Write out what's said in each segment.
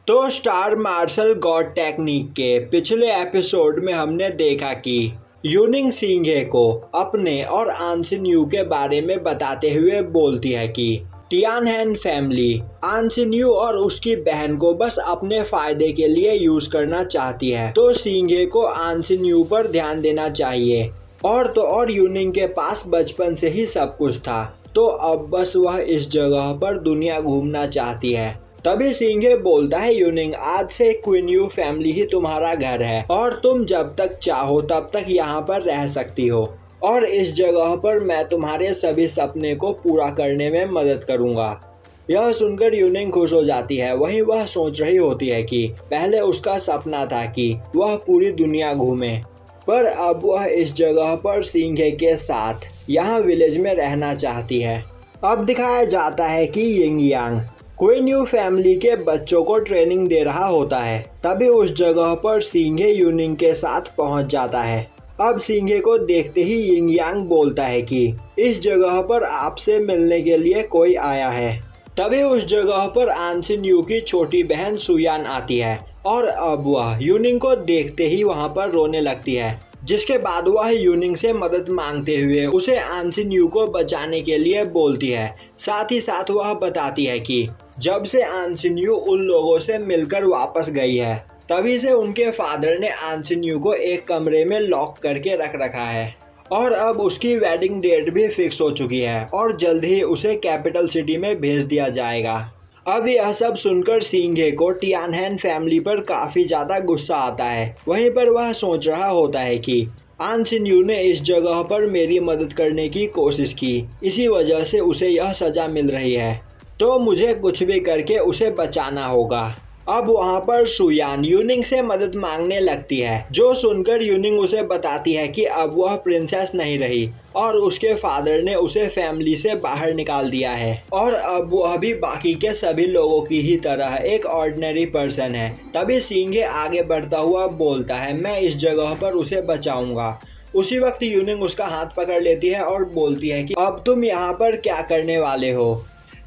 तो star martial God technique के पिछले एपिसोड में हमने देखा कि यूनिंग सिंघे को अपने और आंसिन यू के बारे में बताते हुए बोलती है कि टियानहेन फैमिली आंसिन यू और उसकी बहन को बस अपने फायदे के लिए यूज करना चाहती है, तो सिंघे को आंसिन यू पर ध्यान देना चाहिए। और यूनिंग के पास बचपन से ही सब कुछ था, तो अब बस वह इस जगह पर दुनिया घूमना चाहती है। तभी सिंघे बोलता है, यूनिंग आज से क्वीन यू फैमिली ही तुम्हारा घर है और तुम जब तक चाहो तब तक यहाँ पर रह सकती हो और इस जगह पर मैं तुम्हारे सभी सपने को पूरा करने में मदद करूँगा। यह सुनकर यूनिंग खुश हो जाती है। वहीं वह सोच रही होती है कि पहले उसका सपना था कि वह पूरी दुनिया घूमे, पर अब वह इस जगह पर सिंघे के साथ यहाँ विलेज में रहना चाहती है। अब दिखाया जाता है कि Ying Yang queen you family के बच्चों को ट्रेनिंग दे रहा होता है। तभी उस जगह पर सिंघे यूनिंग के साथ पहुंच जाता है। अब सिंघे को देखते ही यिंग यांग बोलता है कि इस जगह पर आपसे मिलने के लिए कोई आया है। तभी उस जगह पर आंसिन यू की छोटी बहन सुयान आती है और अब वह यूनिंग को देखते ही वहां पर रोने लगती है, जिसके बाद वह यूनिंग से मदद मांगते हुए उसे आंसिन यू को बचाने के लिए बोलती है। साथ ही साथ वह बताती है कि जब से आंसिन यू उन लोगों से मिलकर वापस गई है, तभी से उनके फादर ने आंसिन यू को एक कमरे में लॉक करके रख रखा है और अब उसकी वेडिंग डेट भी फिक्स हो चुकी है और जल्द ही उसे कैपिटल सिटी में भेज दिया जाएगा। अब यह सब सुनकर सिंघे को टियानहेन फैमिली पर काफी ज्यादा गुस्सा आता है। वहीं पर वह सोच रहा होता है कि आंसिन यू ने इस जगह पर मेरी मदद करने की कोशिश की, इसी वजह से उसे यह सजा मिल रही है, तो मुझे कुछ भी करके उसे बचाना होगा। अब वहाँ पर सुयान यूनिंग से मदद मांगने लगती है, जो सुनकर यूनिंग उसे बताती है कि अब वह प्रिंसेस नहीं रही और उसके फादर ने उसे फैमिली से बाहर निकाल दिया है और अब वह भी बाकी के सभी लोगों की ही तरह एक ऑर्डिनरी पर्सन है। तभी सिंघे आगे बढ़ता हुआ बोलता है, मैं इस जगह पर उसे बचाऊंगा। उसी वक्त यूनिंग उसका हाथ पकड़ लेती है और बोलती है कि अब तुम यहाँ पर क्या करने वाले हो।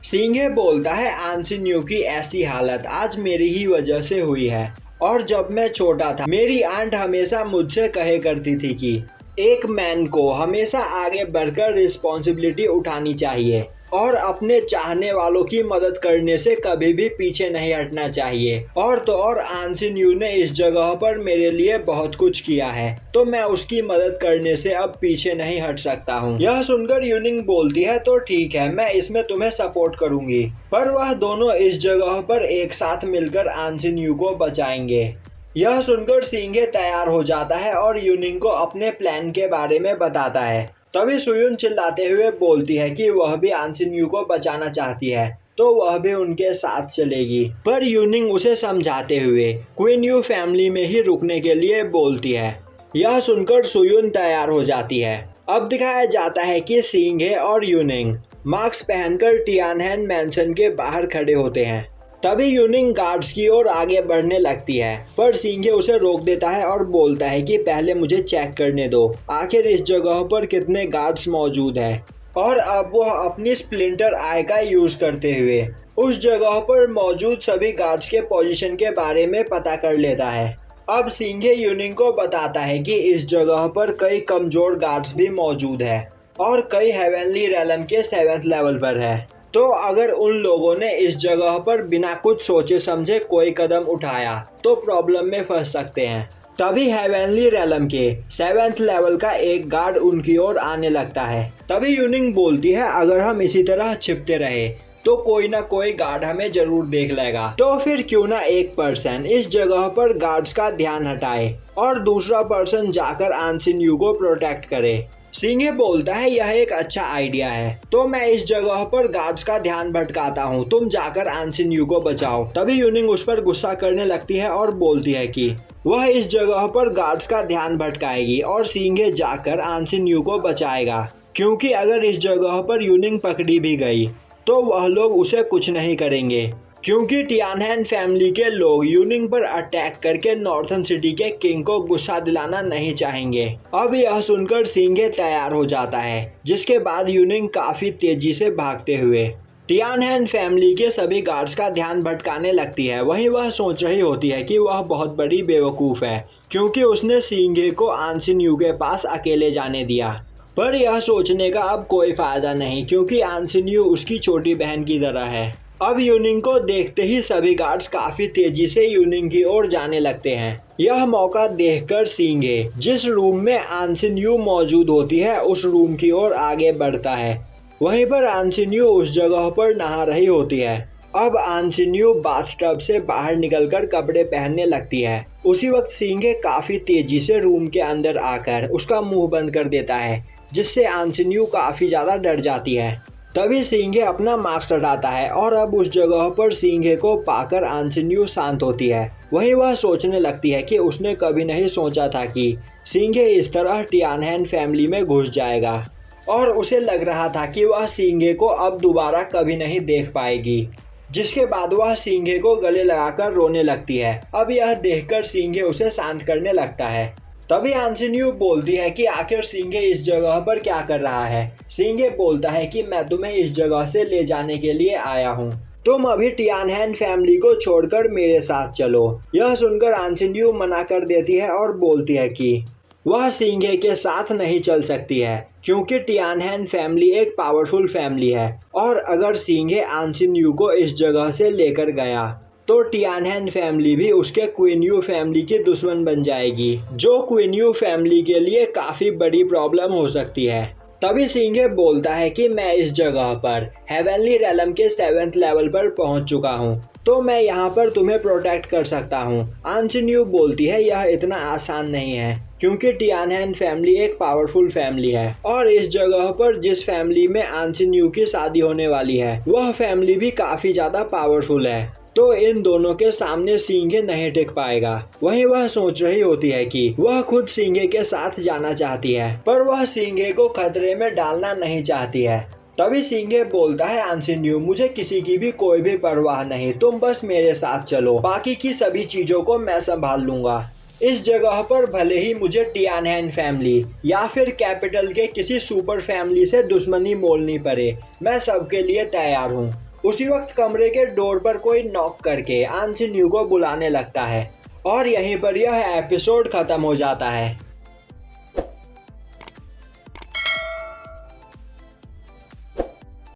सिंघे बोलता है, आंसिन यू की ऐसी हालत आज मेरी ही वजह से हुई है और जब मैं छोटा था मेरी आंट हमेशा मुझसे कहे करती थी कि एक मैन को हमेशा आगे बढ़कर रिस्पॉन्सिबिलिटी उठानी चाहिए और अपने चाहने वालों की मदद करने से कभी भी पीछे नहीं हटना चाहिए। और आंसिन यू ने इस जगह पर मेरे लिए बहुत कुछ किया है, तो मैं उसकी मदद करने से अब पीछे नहीं हट सकता हूँ। यह सुनकर यूनिंग बोलती है, तो ठीक है, मैं इसमें तुम्हें सपोर्ट करूंगी। पर वह दोनों इस जगह पर एक साथ मिलकर आंसिन यू को बचाएंगे। यह सुनकर सिंघे तैयार हो जाता है और यूनिंग को अपने प्लान के बारे में बताता है। तभी सुयुन चिल्लाते हुए बोलती है कि वह भी आंसिन यू को बचाना चाहती है, तो वह भी उनके साथ चलेगी। पर यूनिंग उसे समझाते हुए क्वीन यू फैमिली में ही रुकने के लिए बोलती है। यह सुनकर सुयुन तैयार हो जाती है। अब दिखाया जाता है कि सिंघे और यूनिंग मास्क पहनकर टियानहेन मैंशन के बाहर खड़े होते हैं। तभी यूनिंग गार्ड्स की ओर आगे बढ़ने लगती है, पर सिंघे उसे रोक देता है और बोलता है कि पहले मुझे चेक करने दो, आखिर इस जगह पर कितने गार्ड्स मौजूद हैं। और अब वह अपनी स्प्लिंटर आई का यूज करते हुए उस जगह पर मौजूद सभी गार्ड्स के पोजीशन के बारे में पता कर लेता है। अब सिंघे यूनिंग को बताता है कि इस जगह पर कई कमजोर गार्ड्स भी मौजूद है और कई हेवनली रेलम के 7th लेवल पर है, तो अगर उन लोगों ने इस जगह पर बिना कुछ सोचे समझे कोई कदम उठाया तो प्रॉब्लम में फंस सकते हैं। तभी हेवनली रेलम के 7th लेवल का एक गार्ड उनकी ओर आने लगता है। तभी यूनिंग बोलती है, अगर हम इसी तरह छिपते रहे तो कोई ना कोई गार्ड हमें जरूर देख लेगा, तो फिर क्यों ना एक पर्सन इस जगह पर गार्ड्स का ध्यान हटाए और दूसरा पर्सन जाकर आंसिन यू को प्रोटेक्ट करे। सिंघे बोलता है, यह एक अच्छा आइडिया है, तो मैं इस जगह पर गार्ड्स का ध्यान भटकाता हूँ, तुम जाकर आंसिन यू को बचाओ। तभी यूनिंग उस पर गुस्सा करने लगती है और बोलती है कि वह इस जगह पर गार्ड्स का ध्यान भटकाएगी और सिंघे जाकर आंसिन यू को बचाएगा, क्योंकि अगर इस जगह पर यूनिंग पकड़ी भी गई तो वह लोग उसे कुछ नहीं करेंगे, क्योंकि टियानहेन फैमिली के लोग यूनिंग पर अटैक करके नॉर्थन सिटी के किंग को गुस्सा दिलाना नहीं चाहेंगे। अब यह सुनकर सिंघे तैयार हो जाता है, जिसके बाद यूनिंग काफी तेजी से भागते हुए टियानहेन फैमिली के सभी गार्ड्स का ध्यान भटकाने लगती है। वहीं वह सोच रही होती है कि वह बहुत बड़ी बेवकूफ़ है क्योंकि उसने सींगे को आंसिन यू के पास अकेले जाने दिया। पर यह सोचने का अब कोई फायदा नहीं क्योंकि आंसिन यू उसकी छोटी बहन की तरह है। अब यूनिंग को देखते ही सभी गार्ड्स काफी तेजी से यूनिंग की ओर जाने लगते हैं। यह मौका देखकर सींगे जिस रूम में आंसिन यू मौजूद होती है उस रूम की ओर आगे बढ़ता है। वहीं पर आंसिन यू उस जगह पर नहा रही होती है। अब आंसिन यू बाथटब से बाहर निकलकर कपड़े पहनने लगती है। उसी वक्त सींगे काफी तेजी से रूम के अंदर आकर उसका मुंह बंद कर देता है जिससे आंसिन यू काफी ज्यादा डर जाती है। तभी सींगे अपना मास्क हटाता है और अब उस जगह पर सींगे को पाकर आंसिन यू शांत होती है। वहीं वह सोचने लगती है कि उसने कभी नहीं सोचा था कि सींगे इस तरह टियानहेन फैमिली में घुस जाएगा और उसे लग रहा था कि वह सींगे को अब दोबारा कभी नहीं देख पाएगी। जिसके बाद वह सींगे को गले लगाकर रोने लगती है। अब यह देखकर सींगे उसे शांत करने लगता है। तभी आंसिन यू बोलती है कि आखिर सींगे इस जगह पर क्या कर रहा है। सींगे बोलता है कि मैं तुम्हें इस जगह से ले जाने के लिए आया हूँ, तुम अभी टियानहेन फैमिली को छोड़कर मेरे साथ चलो। यह सुनकर आंसिन यू मना कर देती है और बोलती है कि वह सींगे के साथ नहीं चल सकती है क्योंकि टियानहेन फैमिली एक पावरफुल फैमिली है और अगर सींगे आंसिन यू को इस जगह से लेकर गया तो टियानहेन फैमिली भी उसके क्वीन यू फैमिली की दुश्मन बन जाएगी, जो क्वीन यू फैमिली के लिए काफी बड़ी प्रॉब्लम हो सकती है। तभी सींगे बोलता है कि मैं इस जगह पर हेवनली रेलम के 7th लेवल पर पहुंच चुका हूं, तो मैं यहाँ पर तुम्हें प्रोटेक्ट कर सकता हूँ। आंसिन यू बोलती है यह इतना आसान नहीं है क्योंकि टियानहेन फैमिली एक पावरफुल फैमिली है और इस जगह पर जिस फैमिली में आंसिन यू की शादी होने वाली है वह फैमिली भी काफी ज्यादा पावरफुल है, तो इन दोनों के सामने सींगे नहीं टिक पाएगा। वहीं वह सोच रही होती है कि वह खुद सींगे के साथ जाना चाहती है पर वह सींगे को खतरे में डालना नहीं चाहती है। तभी सींगे बोलता है आंसिन यू मुझे किसी की भी कोई भी परवाह नहीं, तुम बस मेरे साथ चलो, बाकी की सभी चीजों को मैं संभाल लूंगा। इस जगह पर भले ही मुझे टियानहेन फैमिली या फिर कैपिटल के किसी सुपर फैमिली से दुश्मनी मोलनी पड़े, मैं सबके लिए तैयार हूँ। उसी वक्त कमरे के डोर पर कोई नॉक करके आंसिन यू को बुलाने लगता है और यहीं पर यह एपिसोड खत्म हो जाता है।